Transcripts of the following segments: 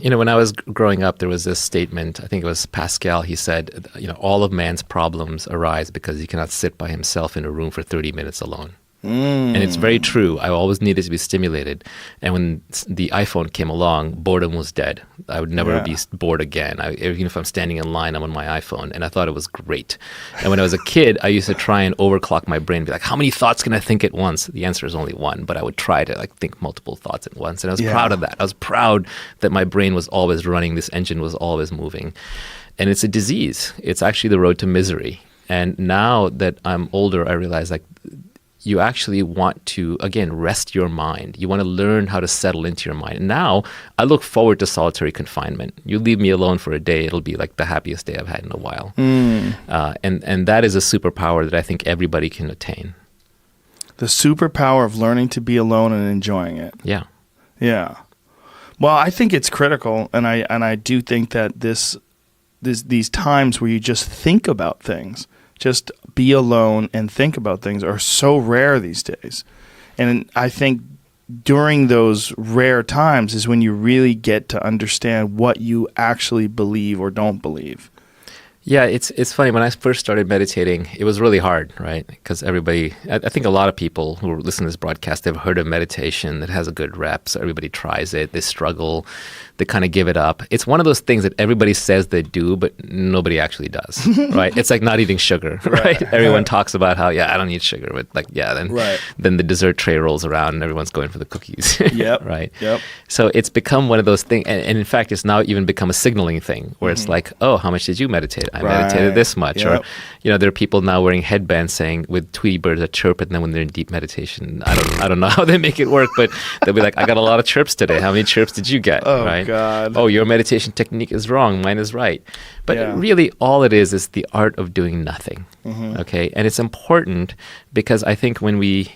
When I was growing up, there was this statement, I think it was Pascal, he said, all of man's problems arise because he cannot sit by himself in a room for 30 minutes alone. And it's very true. I always needed to be stimulated. And when the iPhone came along, boredom was dead. I would never be bored again. Even if I'm standing in line, I'm on my iPhone. And I thought it was great. And when I was a kid, I used to try and overclock my brain, be like, how many thoughts can I think at once? The answer is only one. But I would try to think multiple thoughts at once. And I was proud of that. I was proud that my brain was always running. This engine was always moving. And it's a disease. It's actually the road to misery. And now that I'm older, I realize you actually want to, again, rest your mind. You want to learn how to settle into your mind. And now I look forward to solitary confinement. You leave me alone for a day, it'll be like the happiest day I've had in a while. And that is a superpower that I think everybody can attain. The superpower of learning to be alone and enjoying it. Yeah. Yeah. Well, I think it's critical, and I do think that these times where you just think about things, just be alone and think about things, are so rare these days. And I think during those rare times is when you really get to understand what you actually believe or don't believe. Yeah, it's funny. When I first started meditating, it was really hard, right? Because I think a lot of people who listen to this broadcast, they've heard of meditation that has a good rep. So everybody tries it. They struggle. They kind of give it up. It's one of those things that everybody says they do, but nobody actually does, right? It's like not eating sugar, right? Everyone talks about how, I don't eat sugar, but then the dessert tray rolls around and everyone's going for the cookies, right? Yep. So it's become one of those things. And in fact, it's now even become a signaling thing where it's like, oh, how much did you meditate? I meditated this much. Or, there are people now wearing headbands saying with Tweety birds that chirp at them when they're in deep meditation. I don't know how they make it work, but they'll be like, I got a lot of chirps today. How many chirps did you get? Oh, right? God. Oh, your meditation technique is wrong. Mine is right. But really all it is the art of doing nothing. Okay. And it's important because I think when we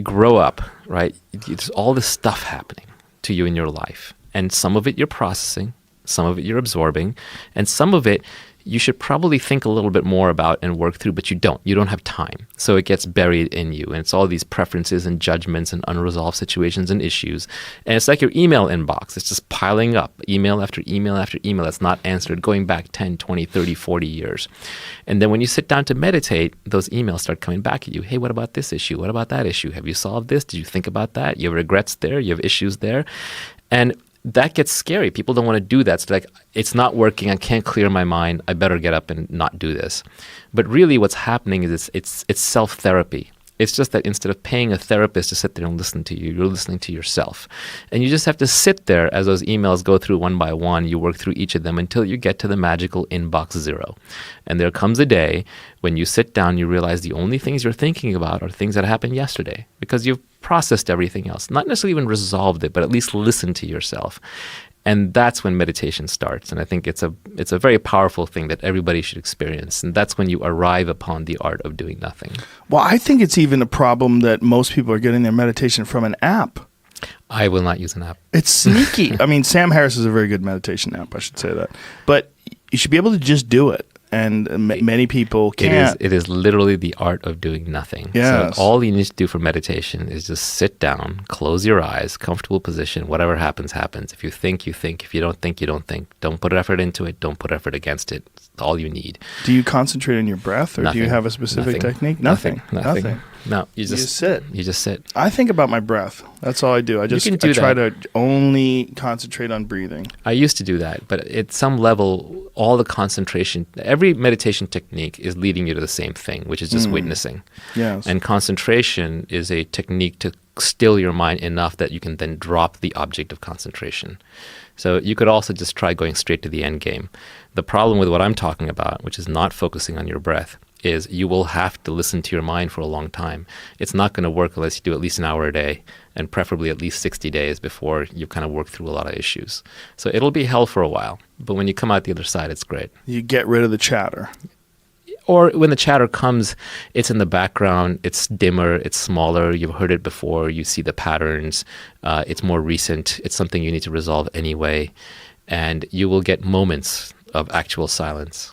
grow up, right, there's all this stuff happening to you in your life. And some of it you're processing, some of it you're absorbing, and some of it you should probably think a little bit more about and work through, but you don't. You don't have time. So it gets buried in you. And it's all these preferences and judgments and unresolved situations and issues. And it's like your email inbox. It's just piling up, email after email after email that's not answered, going back 10, 20, 30, 40 years. And then when you sit down to meditate, those emails start coming back at you. Hey, what about this issue? What about that issue? Have you solved this? Did you think about that? You have regrets there? You have issues there? And that gets scary. People don't want to do that. So it's not working. I can't clear my mind. I better get up and not do this. But really what's happening is it's self-therapy. It's just that instead of paying a therapist to sit there and listen to you, you're listening to yourself. And you just have to sit there as those emails go through one by one. You work through each of them until you get to the magical inbox 0. And there comes a day when you sit down, you realize the only things you're thinking about are things that happened yesterday because you've processed everything else. Not necessarily even resolved it, but at least listened to yourself. And that's when meditation starts. And I think it's a very powerful thing that everybody should experience. And that's when you arrive upon the art of doing nothing. Well, I think it's even a problem that most people are getting their meditation from an app. I will not use an app. It's sneaky. I mean, Sam Harris is a very good meditation app, I should say that. But you should be able to just do it. And many people can't. It is literally the art of doing nothing. Yes. So all you need to do for meditation is just sit down, close your eyes, comfortable position, whatever happens, happens. If you think, you think. If you don't think, you don't think. Don't put effort into it. Don't put effort against it. It's all you need. Do you concentrate on your breath, or Nothing. Do you have a specific technique? Nothing. No, you just sit. You just sit. I think about my breath. That's all I do. I try to only concentrate on breathing. I used to do that, but at some level, all the concentration, every meditation technique is leading you to the same thing, which is just witnessing. Yes. And concentration is a technique to still your mind enough that you can then drop the object of concentration. So you could also just try going straight to the end game. The problem with what I'm talking about, which is not focusing on your breath, is you will have to listen to your mind for a long time. It's not going to work unless you do at least an hour a day, and preferably at least 60 days before you kind of work through a lot of issues. So it'll be hell for a while, but when you come out the other side, it's great. You get rid of the chatter. Or when the chatter comes, it's in the background, it's dimmer, it's smaller, you've heard it before, you see the patterns, it's more recent, it's something you need to resolve anyway, and you will get moments of actual silence.